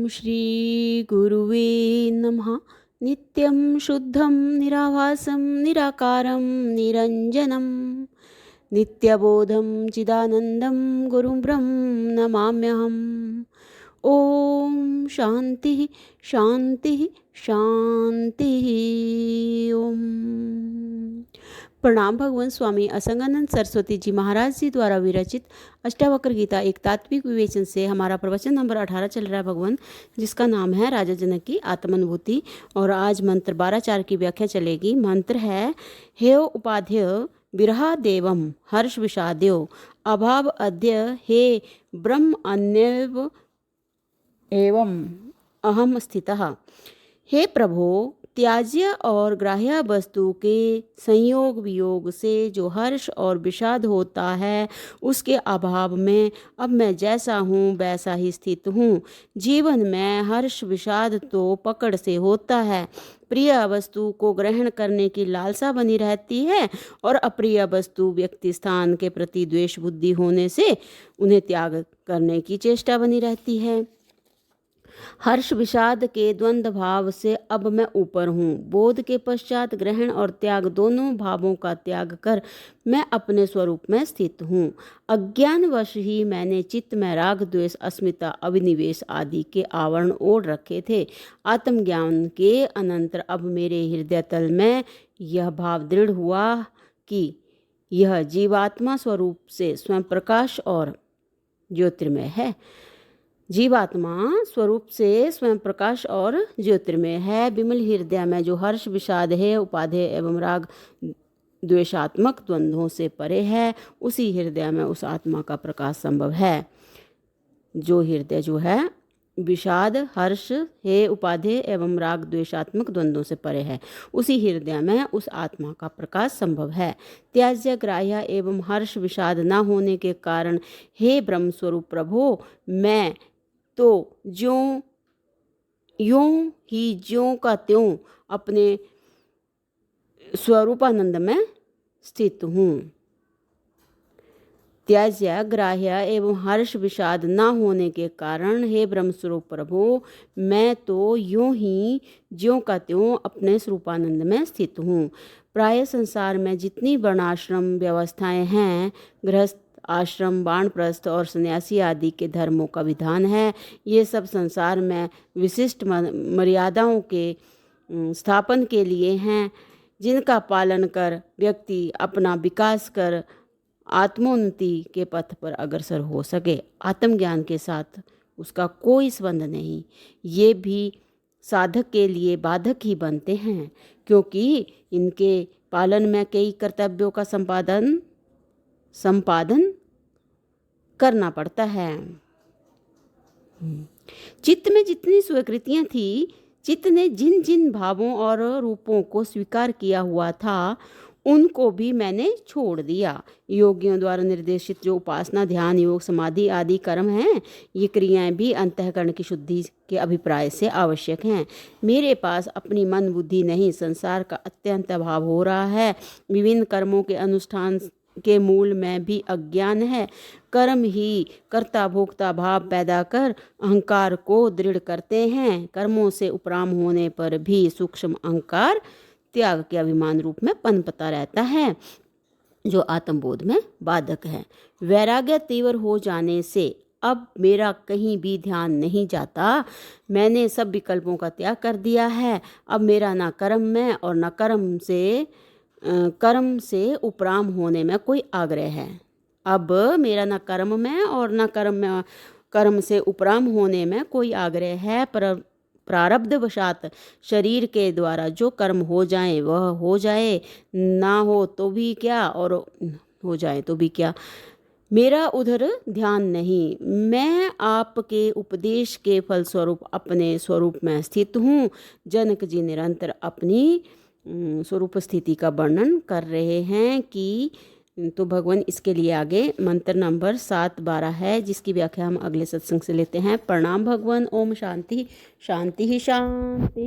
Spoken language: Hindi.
श्री गुरुवे नमः। नित्यं शुद्धं निराभासं निराकारं निरञ्जनं नित्यबोधं चिदानन्दं गुरुं ब्रह्म नमाम्यहम्। ओम शांति शांति शांति। ओम। प्रणाम। भगवान स्वामी असंगानंद सरस्वती जी महाराज जी द्वारा विरचित अष्टावक्र गीता एक तात्विक विवेचन से हमारा प्रवचन नंबर 18 चल रहा है भगवान, जिसका नाम है राजा जनक की आत्मानुभूति। और आज मंत्र 12-4 की व्याख्या चलेगी। मंत्र है हे उपाध्य विरहा देवम हर्ष विषाद्यो अभाव अद्य हे ब्रह्म अन्यव एवं अहम स्थितः। हे प्रभो, त्याज्य और ग्राह्य वस्तु के संयोग वियोग से जो हर्ष और विषाद होता है, उसके अभाव में अब मैं जैसा हूँ वैसा ही स्थित हूँ। जीवन में हर्ष विषाद तो पकड़ से होता है। प्रिय वस्तु को ग्रहण करने की लालसा बनी रहती है और अप्रिय वस्तु व्यक्ति स्थान के प्रति द्वेष बुद्धि होने से उन्हें त्याग करने की चेष्टा बनी रहती है। हर्ष विषाद के द्वंद्व भाव से अब मैं ऊपर हूँ। बोध के पश्चात ग्रहण और त्याग दोनों भावों का त्याग कर मैं अपने स्वरूप में स्थित हूँ। अज्ञानवश ही मैंने चित्त में राग द्वेष अस्मिता अभिनिवेश आदि के आवरण ओढ़ रखे थे। आत्मज्ञान के अनंतर अब मेरे हृदय तल में यह भाव दृढ़ हुआ कि यह जीवात्मा स्वरूप से स्वयं प्रकाश और ज्योतिर्मय है। जीवात्मा स्वरूप से स्वयं प्रकाश और ज्योतिर्मय है। विमल हृदय में जो हर्ष विषाद है उपाधेय एवं राग द्वेषात्मक द्वंद्वों से परे है, उसी हृदय में उस आत्मा का प्रकाश संभव है। जो हृदय जो है विषाद हर्ष है उपाधेय एवं राग द्वेषात्मक द्वंद्वों से परे है, उसी हृदय में उस आत्मा का प्रकाश संभव है। त्याज्य ग्राह्य एवं हर्ष विषाद न होने के कारण हे ब्रह्म स्वरूप प्रभो, मैं तो ज्यों यूं ही ज्यों का त्यों अपने स्वरूपानंद में स्थित हूँ। त्याज्य ग्राह्य एवं हर्ष विषाद न होने के कारण हे ब्रह्मस्वरूप प्रभु, मैं तो यूं ही ज्यों का त्यों अपने स्वरूपानंद में स्थित हूँ। प्राय संसार में जितनी वर्णाश्रम व्यवस्थाएं हैं, गृहस्थ आश्रम वानप्रस्थ और सन्यासी आदि के धर्मों का विधान है, ये सब संसार में विशिष्ट मर्यादाओं के स्थापन के लिए हैं, जिनका पालन कर व्यक्ति अपना विकास कर आत्मोन्नति के पथ पर अग्रसर हो सके। आत्मज्ञान के साथ उसका कोई संबंध नहीं। ये भी साधक के लिए बाधक ही बनते हैं, क्योंकि इनके पालन में कई कर्तव्यों का संपादन करना पड़ता है। चित्त में जितनी स्वीकृतियां थी, चित्त ने जिन जिन भावों और रूपों को स्वीकार किया हुआ था, उनको भी मैंने छोड़ दिया। योगियों द्वारा निर्देशित जो उपासना ध्यान योग समाधि आदि कर्म हैं, ये क्रियाएं भी अंतःकरण की शुद्धि के अभिप्राय से आवश्यक हैं। मेरे पास अपनी मन बुद्धि नहीं, संसार का अत्यंत अभाव हो रहा है। विभिन्न कर्मों के अनुष्ठान के मूल में भी अज्ञान है। कर्म ही कर्ता भोक्ता भाव पैदा कर अहंकार को दृढ़ करते हैं। कर्मों से उपराम होने पर भी सूक्ष्म अहंकार त्याग के अभिमान रूप में पनपता रहता है, जो आत्मबोध में बाधक है। वैराग्य तीव्र हो जाने से अब मेरा कहीं भी ध्यान नहीं जाता। मैंने सब विकल्पों का त्याग कर दिया है। अब मेरा न कर्म में और न कर्म से उपराम होने में कोई आग्रह है। अब मेरा न कर्म में और न कर्म से उपराम होने में कोई आग्रह है। पर प्रारब्धवशात शरीर के द्वारा जो कर्म हो जाए वह हो जाए, ना हो तो भी क्या और हो जाए तो भी क्या, मेरा उधर ध्यान नहीं। मैं आपके उपदेश के फलस्वरूप अपने स्वरूप में स्थित हूँ। जनक जी निरंतर अपनी स्वरूप स्थिति का वर्णन कर रहे हैं कि तो भगवान इसके लिए आगे मंत्र नंबर 7-12 है, जिसकी व्याख्या हम अगले सत्संग से लेते हैं। प्रणाम भगवान। ओम शांति शांति शांति।